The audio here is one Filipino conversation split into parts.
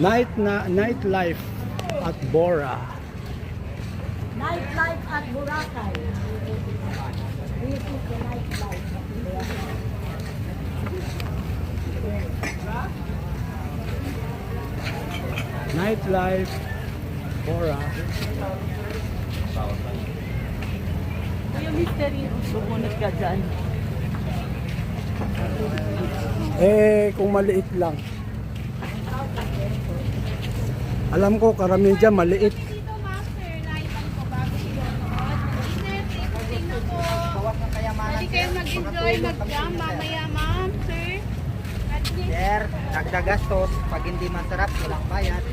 Nightlife at Bora. Nightlife at Boracay. This is the nightlife at Boracay. Nightlife, Bora. Kuya Mystery, sumunod ka dyan. Kung maliit lang. Alam ko, karamihan dyan maliit. Dito, master, naitan ko bago sinunod. Dinner, tingnan po. Pwede kayo mag-enjoy, mag-jam mamaya, ma'am, sir. At least, Sir, dagdag gastos. Pag hindi masarap, walang bayad.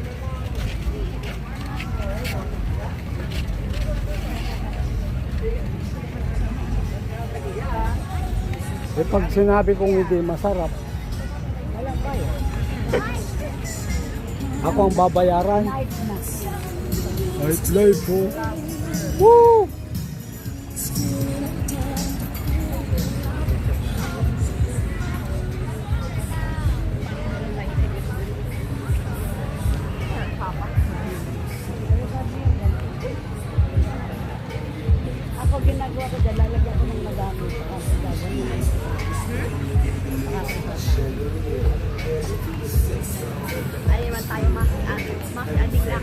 Pag sinabi kong hindi masarap, Walang bayad. ako ang babayaran. Night na. Nightlife po. Woo! Ako ginagawa ko dyan, lalagyan ko ng magamit. Kasi gagawin. ay naman tayo, mas adik na